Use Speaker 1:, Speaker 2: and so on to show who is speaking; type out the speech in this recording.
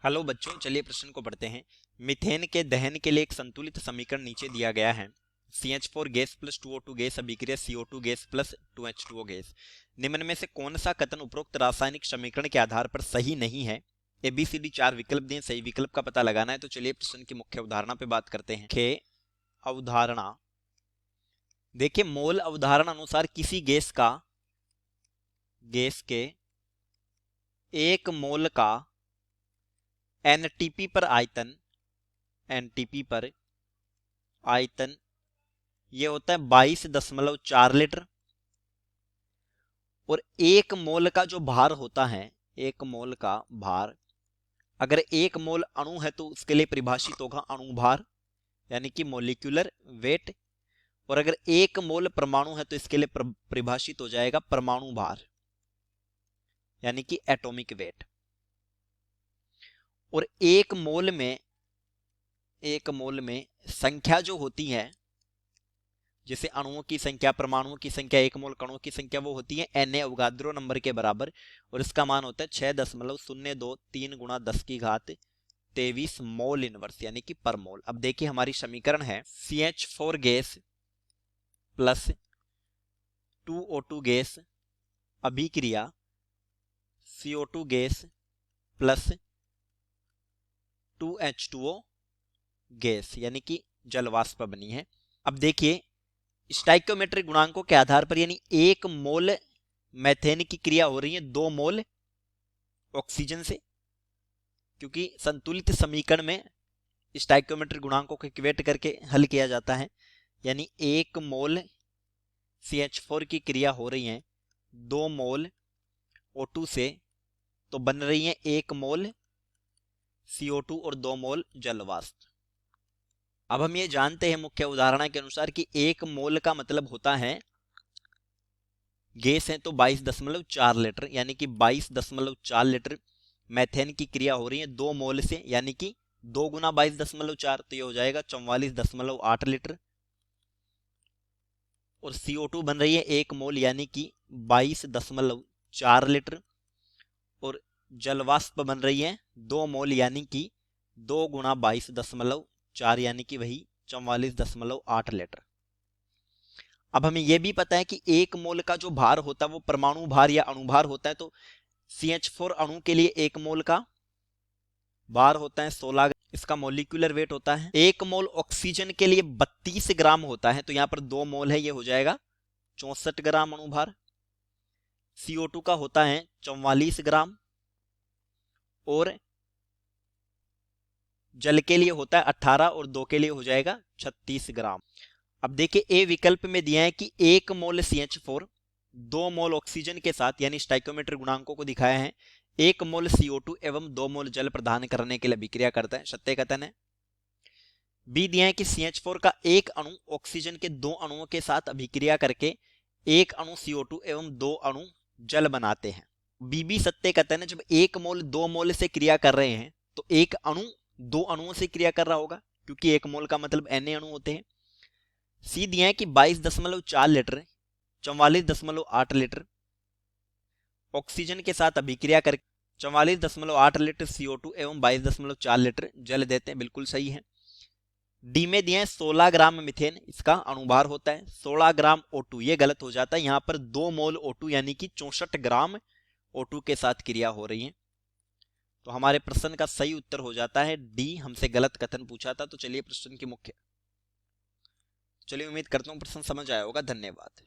Speaker 1: Hello बच्चों, चलिए प्रश्न को पढ़ते हैं। मीथेन के दहन के लिए एक संतुलित समीकरण नीचे दिया गया है। CH4 gas plus 2O2 gas अभिक्रिया CO2 gas plus 2H2O gas. निम्न में से कौन सा कथन उपरोक्त रासायनिक समीकरण के आधार पर सही नहीं है? ABCD 4 विकल्प दिए, सही विकल्प का पता लगाना है। तो चलिए प्रश्न की मुख्य अवधारणा पे बात करते हैं। मुख्य अवधारणा देखिए, मोल अवधारणा अनुसार किसी गैस के एक मोल का एनटीपी पर आयतन ये होता है 22.4 लीटर। और एक मोल का जो भार होता है, एक मोल का भार, अगर एक मोल अणु है तो उसके लिए परिभाषित होगा अणु भार यानी कि मोलिक्यूलर वेट। और अगर एक मोल परमाणु है तो इसके लिए परिभाषित हो जाएगा परमाणु भार यानी कि एटॉमिक वेट। और एक मोल में संख्या जो होती है, जैसे अणुओं की संख्या, परमाणुओं की संख्या, एक मोल कणों की संख्या, वो होती है Na अवोगाद्रो नंबर के बराबर। और इसका मान होता है 6.023 गुणा 10 की घात 23 मोल इनवर्स यानी कि पर मोल। अब देखिए हमारी समीकरण है CH4 gas plus 2O2 gas अभिक्रिया CO2 gas plus 2H2O gas यानी कि जल वाष्प बनी है। अब देखिए स्टाइक्योमेट्रिक गुणांकों के आधार पर यानी एक मोल मेथेन की क्रिया हो रही है 2 मोल ऑक्सीजन से, क्योंकि संतुलित समीकरण में स्टाइक्योमेट्रिक गुणांकों को इक्वेट करके हल किया जाता है। यानी एक मोल CH4 की क्रिया हो रही है 2 मोल O2 से, तो बन रही है 1 मोल CO2 और 2 मोल जल वाष्प। अब हम ये जानते हैं मुख्य उदाहरण के अनुसार कि एक मोल का मतलब होता है, गैस है तो 22.4 लीटर यानी कि 22.4 लीटर मेथेन की क्रिया हो रही है 2 मोल से, यानी कि 2 गुना 22.4 तो ये हो जाएगा 44.8 लीटर। और CO2 बन रही है 1 मोल यानी कि 22.4 लीटर। और जल वाष्प बन रही है 2 मोल यानी कि 2 गुना 22.4 यानी कि वही 44.8 लीटर। अब हमें यह भी पता है कि एक मोल का जो भार होता है वो परमाणु भार या अणु भार होता है। तो CH4 अणु के लिए एक मोल का भार होता है 16, इसका मोलिकुलर वेट होता है। एक मोल ऑक्सीजन के लिए 32 ग्राम होता है, तो यहां पर 2 मोल है, ये हो जाएगा 64 ग्राम अणु भार। CO2 का होता है 44 ग्राम और जल के लिए होता है 18 और 2 के लिए हो जाएगा 36 ग्राम। अब देखिए ए विकल्प में दिया है कि एक मोल CH4 2 मोल ऑक्सीजन के साथ यानी स्टाइक्योमेट्रिक गुणांकों को दिखाया है 1 मोल CO2 एवं 2 मोल जल प्रदान करने के लिए अभिक्रिया करता है, सत्य कथन है। बी दिया है कि CH4 का एक अणु ऑक्सीजन के 2 अणुओं के साथ अभिक्रिया करके एक अणु CO2 एवं 2 अणु जल बनाते हैं। बीबी सत्य कथन है। जब एक मोल 2 मोल से क्रिया कर रहे हैं तो एक अणु 2 अणुओं से क्रिया कर रहा होगा, क्योंकि एक मोल का मतलब Na अणु होते हैं। सी दिया है कि 22.4 लीटर 44.8 लीटर ऑक्सीजन के साथ अभिक्रिया कर 44.8 लीटर CO2 एवं 22.4 लीटर जल देते हैं, बिल्कुल सही है। डी में दिया है 16 ग्राम मीथेन, इसका अणुभार होता है 16 ग्राम O2, ये गलत हो जाता है, यहां पर 2 मोल O2 यानी कि 64 ग्राम O2 के साथ क्रिया हो रही है। तो हमारे प्रश्न का सही उत्तर हो जाता है डी, हमसे गलत कथन पूछा था। तो चलिए प्रश्न की मुख्य, चलिए उम्मीद करता हूं प्रश्न समझ आया होगा। धन्यवाद।